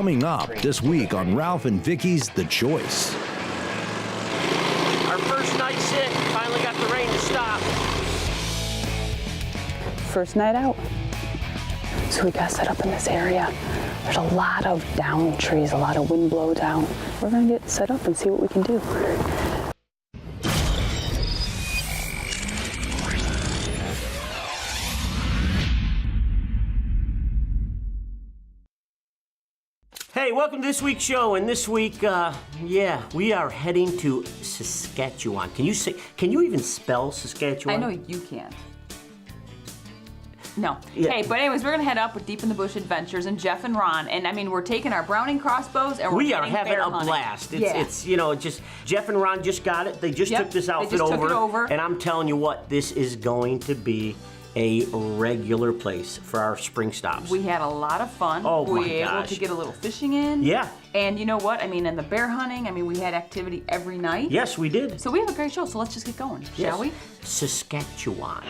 Coming up this week on Ralph and Vicky's The Choice. Our first night sit, finally got the rain to stop. First night out. So we got set up in this area. There's a lot of down trees, a lot of wind blow down. We're gonna get set up and see what we can do. Hey, welcome to this week's show. And this week, we are heading to Saskatchewan. Can you even spell Saskatchewan? I know you can't. No. Yeah. Hey, but anyways, we're gonna head up with Deep in the Bush Adventures and Jeff and Ron, and I mean we're taking our Browning crossbows and we we're are having bear a hunting. blast. Yeah. It's just Jeff and Ron just got it. They just Yep, took this they outfit just took it over. and I'm telling you what, this is going to be a regular place for our spring stops. We had a lot of fun. Oh we my were able gosh. to get a little fishing in. Yeah. And you know what? I mean, in the bear hunting, I mean, we had activity every night. Yes, we did. So we have a great show. So let's just get going, Yes. shall we? Saskatchewan.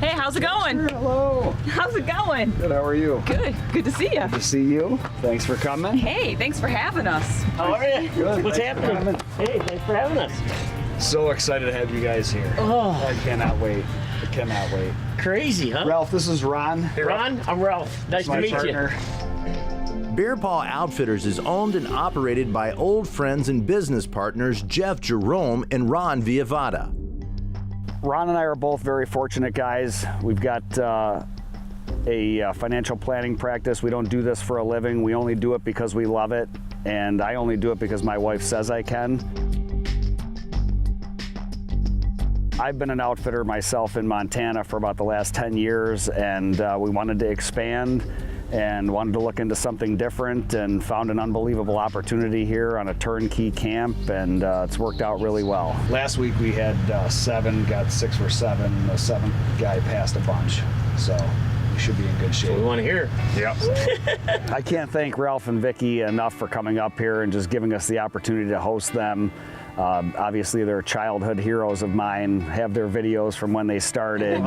Hey, how's it going? Hello. How's it going? Good, how are you? Good. Good to see you. Good to see you. Thanks for coming. Hey, thanks for having us. How are you? Good. What's Thanks for happening? coming. Hey, thanks for having us. So excited to have you guys here. Oh. I cannot wait. I cannot wait. Crazy, huh? Ralph, this is Ron. Hey, Ron, I'm Ralph. Nice to My meet partner. you. Bear Paw Outfitters is owned and operated by old friends and business partners Jeff Jerome and Ron Viavata. Ron and I are both very fortunate guys. We've got a financial planning practice. We don't do this for a living. We only do it because we love it. And I only do it because my wife says I can. I've been an outfitter myself in Montana for about the last 10 years, and we wanted to expand and wanted to look into something different and found an unbelievable opportunity here on a turnkey camp, and it's worked out really well. Last week we had 7, got 6 for 7. The 7th guy passed a bunch, so we should be in good shape. We want to hear. Yep. I can't thank Ralph and Vicky enough for coming up here and just giving us the opportunity to host them. Obviously, they're childhood heroes of mine, have their videos from when they started.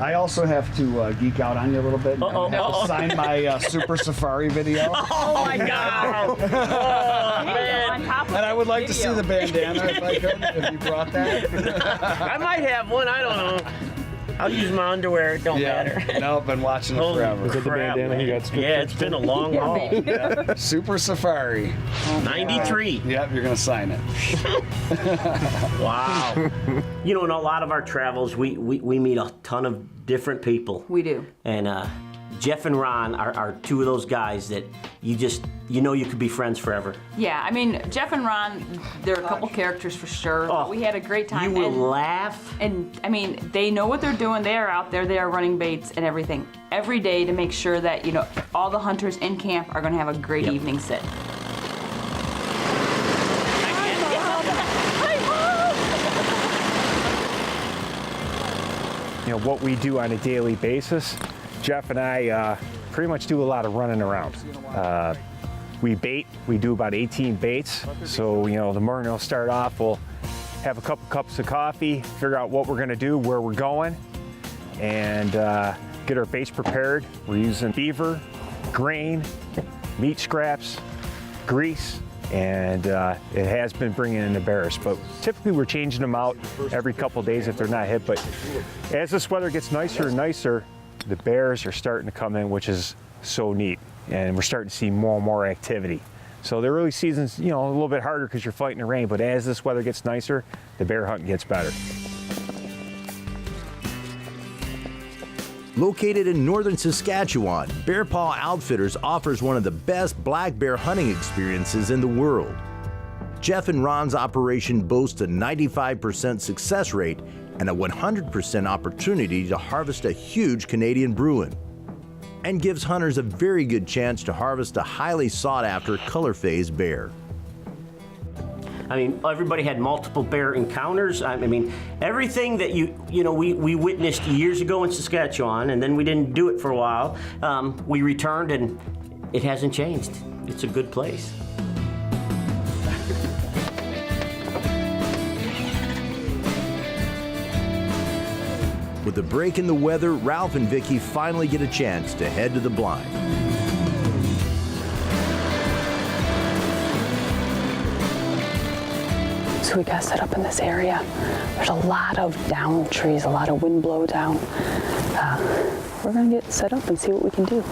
I also have to geek out on you a little bit. I have to sign my Super Safari video. Oh my God! Oh man! And I would like to see the bandana if I could, if you brought that. I might have one. I don't know. I'll use my underwear. It don't matter. No, I've been watching it Holy forever. crap, man. Yeah, it's been a long haul. Yeah. Super Safari. 93. Yep, you're gonna sign it. Wow. You know, in a lot of our travels, we meet a ton of different people. We do. And Jeff and Ron are two of those guys that you know you could be friends forever. Yeah, I mean, Jeff and Ron, they're a couple characters for sure. Oh, But we had a great time. You will laugh. And I mean, they know what they're doing. They are out there. They are running baits and everything every day to make sure that, you know, all the hunters in camp are going to have a great evening sit. You know, what we do on a daily basis, Jeff and I pretty much do a lot of running around. We bait, we do about 18 baits. So, you know, the morning we'll start off, we'll have a couple cups of coffee, figure out what we're gonna do, where we're going, and get our baits prepared. We're using beaver, grain, meat scraps, grease, and it has been bringing in the bears. But typically we're changing them out every couple days if they're not hit. But as this weather gets nicer and nicer, the bears are starting to come in, which is so neat. And we're starting to see more and more activity. So the early season's, you know, a little bit harder because you're fighting the rain, but as this weather gets nicer, the bear hunting gets better. Located in northern Saskatchewan, Bear Paw Outfitters offers one of the best black bear hunting experiences in the world. Jeff and Ron's operation boasts a 95% success rate and a 100% opportunity to harvest a huge Canadian bruin, and gives hunters a very good chance to harvest a highly sought-after color phase bear. I mean, everybody had multiple bear encounters. I mean, everything that we witnessed years ago in Saskatchewan, and then we didn't do it for a while. We returned, and it hasn't changed. It's a good place. With a break in the weather, Ralph and Vicky finally get a chance to head to the blind. So we got set up in this area. There's a lot of down trees, a lot of wind blow down. We're gonna get set up and see what we can do.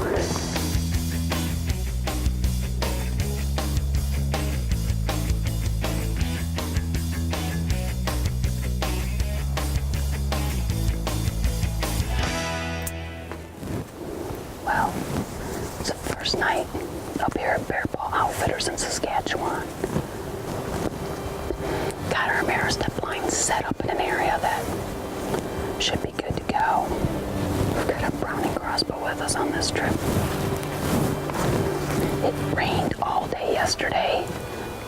Well, it's the first night up here at Bear Paw Outfitters in Saskatchewan. Got our Ameristep blinds set up in an area that should be good to go. We've got a Browning crossbow with us on this trip. It rained all day yesterday,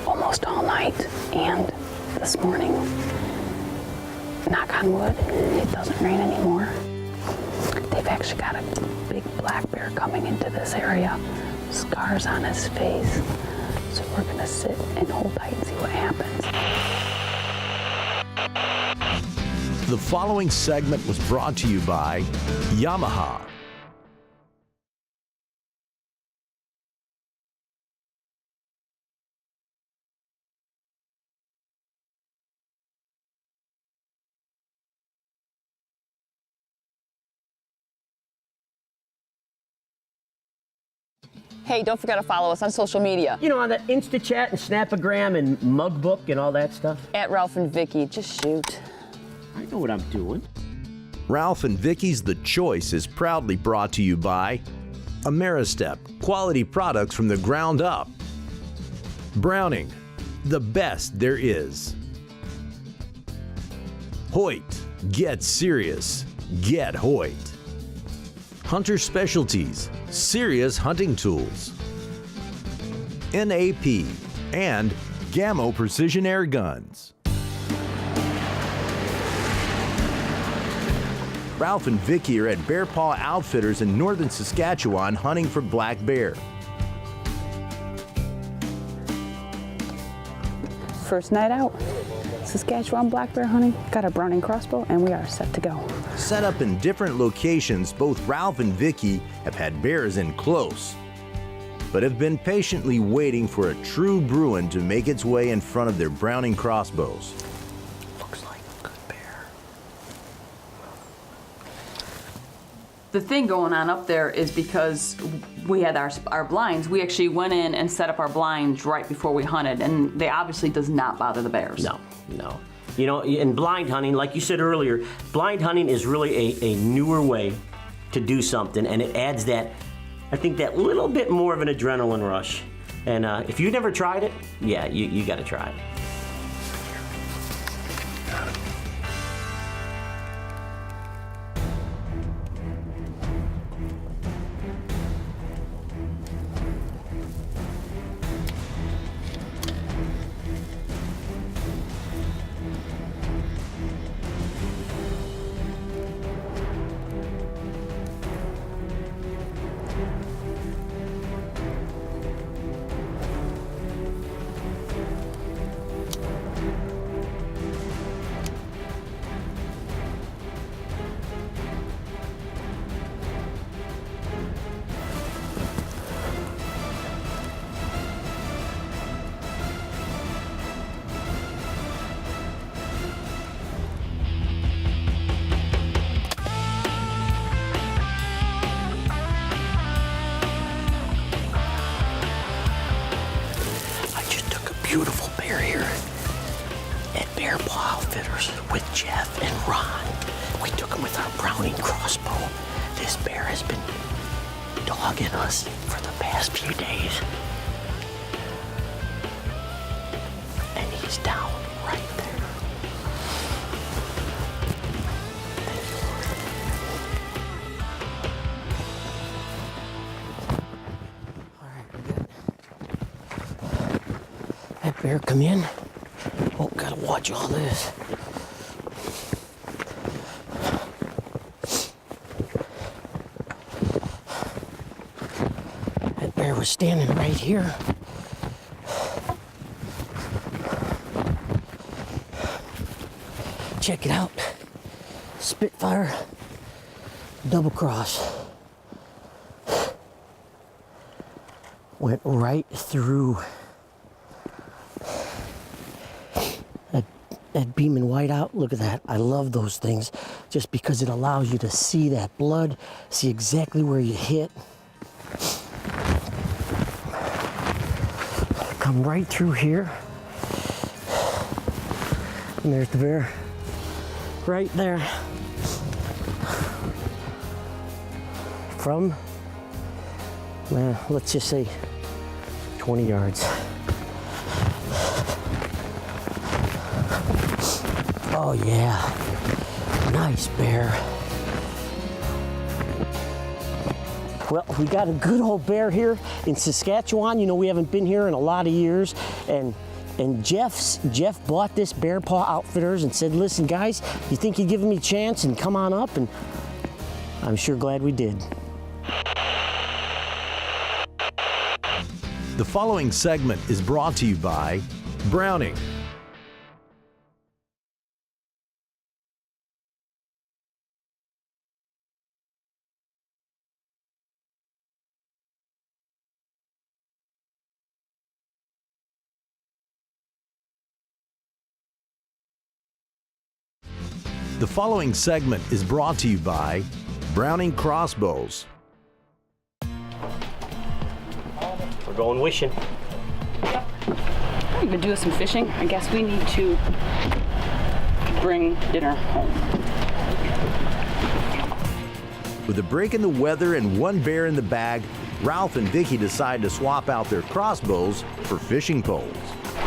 almost all night, and this morning. Knock on wood, it doesn't rain anymore. They've actually got a big black bear coming into this area, scars on his face. So we're gonna sit and hold tight and see what happens. The following segment was brought to you by Yamaha. Hey, don't forget to follow us on social media. You know, on that InstaChat and Snapagram and Mugbook and all that stuff. At Ralph and Vicky, just shoot. I know what I'm doing. Ralph and Vicky's The Choice is proudly brought to you by Ameristep, quality products from the ground up. Browning, the best there is. Hoyt, get serious, get Hoyt. Hunter Specialties, serious hunting tools. NAP and Gammo Precision Air Guns. Ralph and Vicky are at Bear Paw Outfitters in northern Saskatchewan hunting for black bear. First night out, Saskatchewan black bear hunting. Got our Browning crossbow and we are set to go. Set up in different locations, both Ralph and Vicky have had bears in close, but have been patiently waiting for a true Bruin to make its way in front of their Browning crossbows. Looks like a good bear. The thing going on up there is because we had our blinds, we actually went in and set up our blinds right before we hunted, and they obviously does not bother the bears. No. You know, in blind hunting, like you said earlier, blind hunting is really a newer way to do something, and it adds that, I think, that little bit more of an adrenaline rush. And if you've never tried it, yeah, you got to try it. Beautiful bear here at Bear Paw Outfitters with Jeff and Ron. We took him with our Browning crossbow. This bear has been dogging us for the past few days. And he's down right there. All right, we good. That bear come in. Oh, gotta watch all this. That bear was standing right here. Check it out. Spitfire double cross. Went right through that beaming white out. Look at that. I love those things just because it allows you to see that blood, see exactly where you hit. Come right through here. And there's the bear right there. From, well, let's just say 20 yards. Oh yeah, nice bear. Well, we got a good old bear here in Saskatchewan. You know, we haven't been here in a lot of years, and Jeff bought this Bear Paw Outfitters and said, listen guys, you think you'd give me a chance and come on up? And I'm sure glad we did. The following segment is brought to you by Browning. The following segment is brought to you by Browning Crossbows. We're going wishing. We've been doing some fishing. I guess we need to bring dinner home. With a break in the weather and one bear in the bag, Ralph and Vicky decide to swap out their crossbows for fishing poles.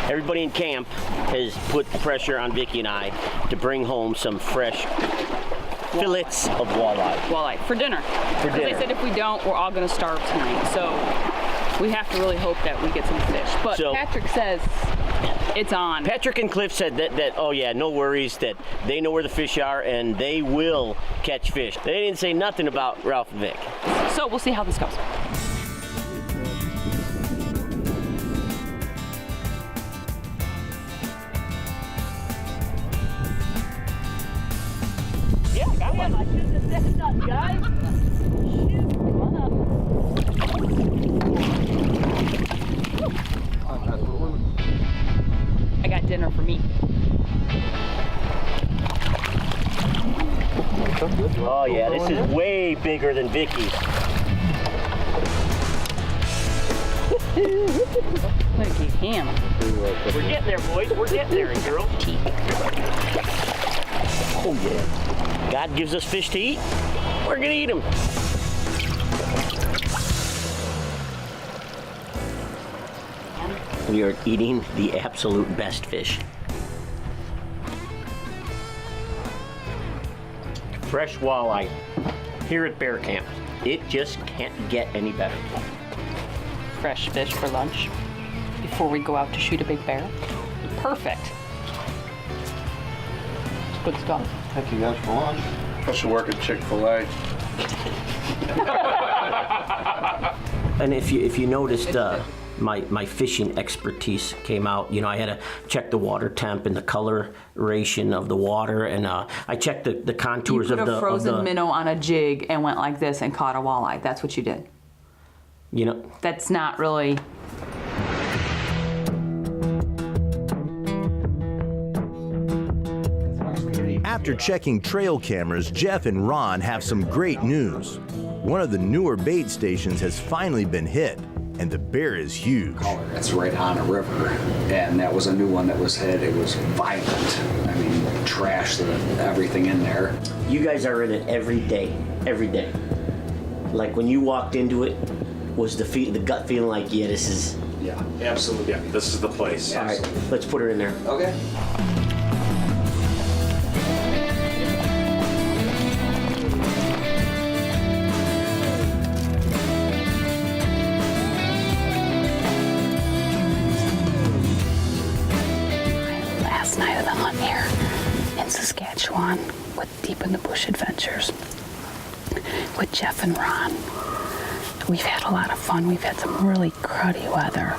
Everybody in camp has put pressure on Vicky and I to bring home some fresh fillets of walleye. Walleye for dinner. For dinner. They said if we don't, we're all going to starve tonight. So we have to really hope that we get some fish. But So- Patrick says it's on. Patrick and Cliff said that, oh yeah, no worries, that they know where the fish are and they will catch fish. They didn't say nothing about Ralph and Vic. So we'll see how this goes. Yeah, I got one. I should have said that, guys. Shoot, come on up. I got dinner for me. Oh yeah, this is way bigger than Vicky's. Look at him. We're getting there, boys. We're getting there, girls. Oh yeah. God gives us fish to eat. We're gonna eat them. We are eating the absolute best fish. Fresh walleye here at Bear Camp. It just can't get any better. Fresh fish for lunch before we go out to shoot a big bear. Perfect. Good stuff. Thank you guys for lunch. I should work at Chick-fil-A. And if you noticed, my fishing expertise came out. You know, I had to check the water temp and the coloration of the water, and I checked the contours You of put the a frozen minnow on a jig and went like this and caught a walleye. That's what you did. You know, That's not really. After checking trail cameras, Jeff and Ron have some great news. One of the newer bait stations has finally been hit, and the bear is huge. It's right on a river, and that was a new one that was hit. It was violent. I mean, trashed everything in there. you guys are in it every day, every day. Like when you walked into it, was the gut feeling like, yeah, this is. Yeah, absolutely. Yeah, this is the place. All right, let's put her in there. Okay. Last night of the hunt here in Saskatchewan with Deep in the Bush Adventures with Jeff and Ron. We've had a lot of fun. We've had some really cruddy weather.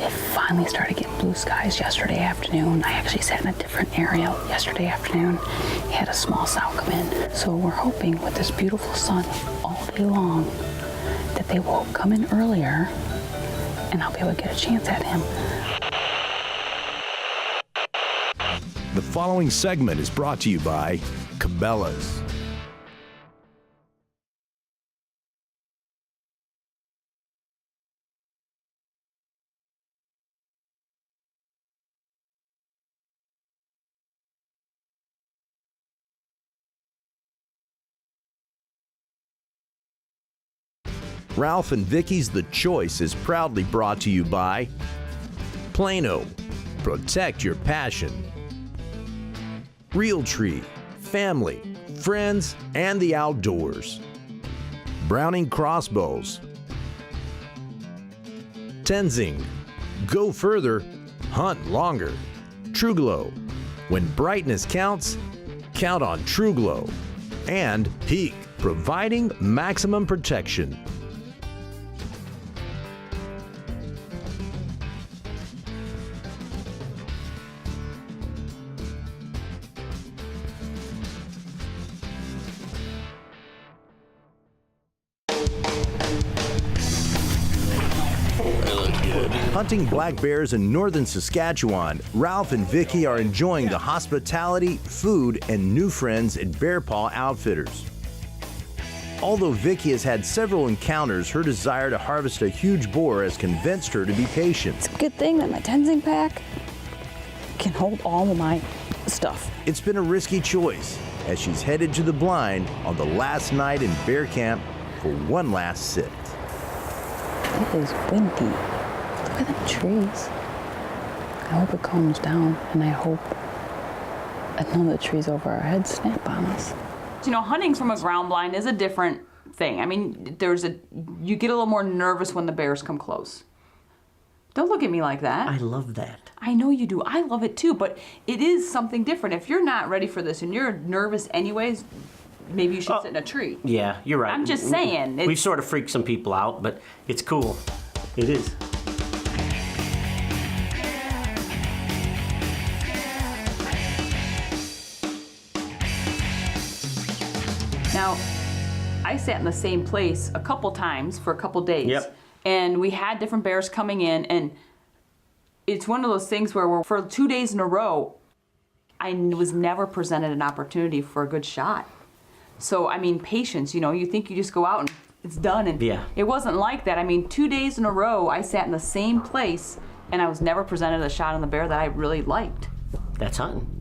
It finally started getting blue skies yesterday afternoon. I actually sat in a different area yesterday afternoon. Had a small sow come in. So we're hoping with this beautiful sun all day long that they will come in earlier and I'll be able to get a chance at him. The following segment is brought to you by Cabela's. Ralph and Vicky's The Choice is proudly brought to you by Plano. Protect your passion. Realtree, family, friends, and the outdoors. Browning Crossbows. Tenzing, go further, hunt longer. TrueGlow, when brightness counts, count on TrueGlow. And Peak, providing maximum protection. Hunting black bears in northern Saskatchewan, Ralph and Vicky are enjoying the hospitality, food, and new friends at Bear Paw Outfitters. Although Vicky has had several encounters, her desire to harvest a huge boar has convinced her to be patient. It's a good thing that my Tenzing pack can hold all of my stuff. It's been a risky choice as she's headed to the blind on the last night in bear camp for one last sit. It is windy. Look at the trees. I hope it calms down, and I hope none of the trees over our heads snap on us. You know, hunting from a ground blind is a different thing. I mean, you get a little more nervous when the bears come close. Don't look at me like that. I love that. I know you do. I love it too, but it is something different. If you're not ready for this and you're nervous anyways, maybe you should sit in a tree. Yeah, you're right. I'm just saying. We sort of freak some people out, but it's cool. It is. Now, I sat in the same place a couple times for a couple days. Yep. And we had different bears coming in, and it's one of those things where for 2 days in a row, I was never presented an opportunity for a good shot. So, I mean, patience, you know, you think you just go out and it's done, and yeah. It wasn't like that. I mean, 2 days in a row, I sat in the same place, and I was never presented a shot on the bear that I really liked. That's hunting.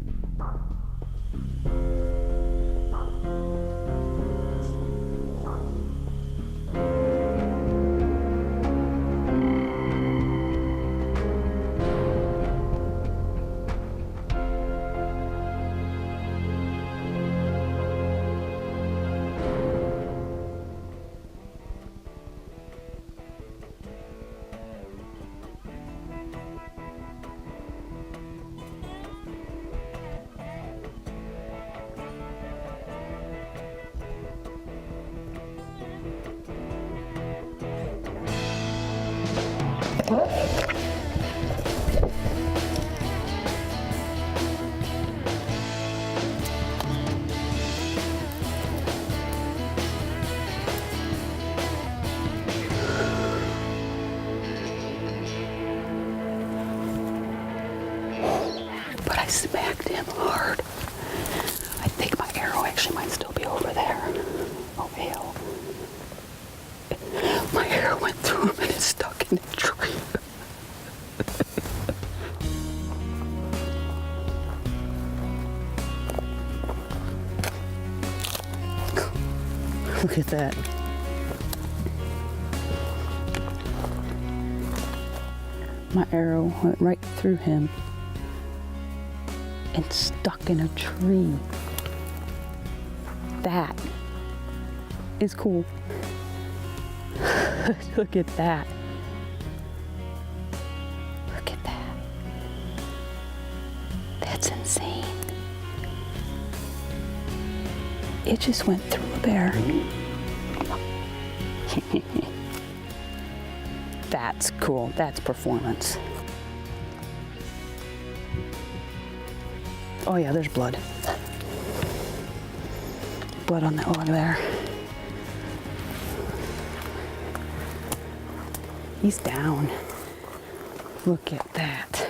But I smacked him hard. I think my arrow actually might still be over there. Oh, hell. My arrow went through him and it's stuck in the tree. Look at that. My arrow went right through him and stuck in a tree. That is cool. Look at that. Look at that. That's insane. It just went through a bear. That's cool. That's performance. Oh yeah, there's blood. Blood on the over there. He's down. Look at that.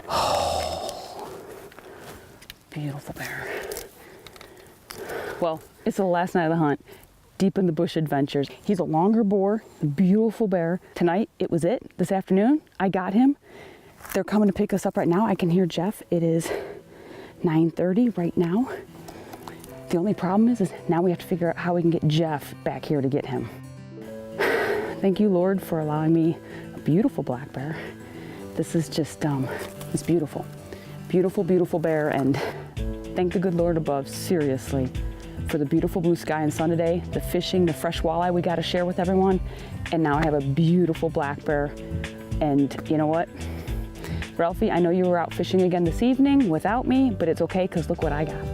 Oh, beautiful bear. Well, it's the last night of the hunt. Deep in the Bush Adventures. He's a longer boar, a beautiful bear. Tonight, it was it. This afternoon, I got him. They're coming to pick us up right now. I can hear Jeff. It is 9:30 right now. The only problem is now we have to figure out how we can get Jeff back here to get him. Thank you, Lord, for allowing me a beautiful black bear. This is just, it's beautiful. Beautiful, beautiful bear, and thank the good Lord above, seriously, for the beautiful blue sky and sun today, the fishing, the fresh walleye we got to share with everyone, and now I have a beautiful black bear. And you know what? Ralphie, I know you were out fishing again this evening without me, but it's okay, because look what I got.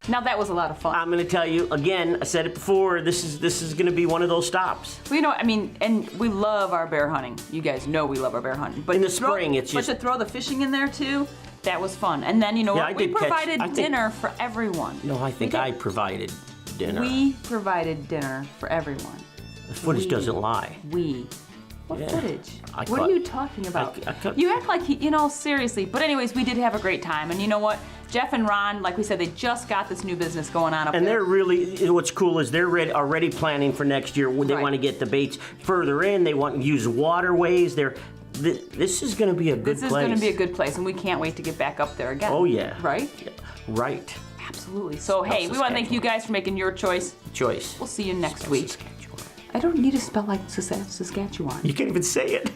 Now that was a lot of fun. I'm going to tell you again. I said it before. This is going to be one of those stops. Well, you know, I mean, and we love our bear hunting. You guys know we love our bear hunting. But in the spring, it's just. But to throw the fishing in there too, that was fun. And then you know what? We provided dinner for everyone. No, I think I provided dinner. We provided dinner for everyone. The footage doesn't lie. What footage? What caught, are you talking about? You act like you know, seriously. But anyways, we did have a great time. And you know what? Jeff and Ron, like we said, they just got this new business going on up there. And they're really, what's cool is they're already planning for next year. They want to get the baits further in. They want to use waterways. This is going to be a good place. This is going to be a good place, and we can't wait to get back up there again. Oh, yeah. Right? Yeah. Right. Absolutely. So, hey, we want to thank you guys for making your choice. We'll see you next week. I don't need to spell like Saskatchewan. You can't even say it.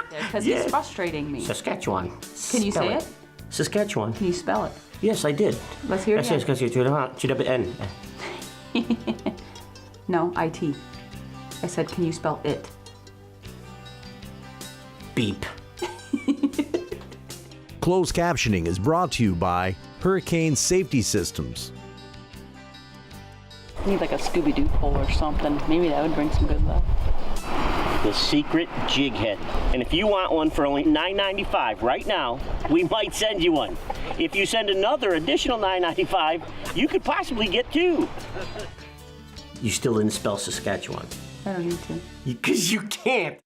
Because it's frustrating me. Saskatchewan. Can you say it? Saskatchewan. Can you spell it? Yes, I did. Let's hear it again. No, IT. I said, can you spell it? Beep. Closed captioning is brought to you by Hurricane Safety Systems. Need like a Scooby-Doo pole or something. Maybe that would bring some good luck. The secret jig head. And if you want one for only $9.95 right now, we might send you one. If you send another additional $9.95, you could possibly get two. You still didn't spell Saskatchewan. I don't need to. Because you can't.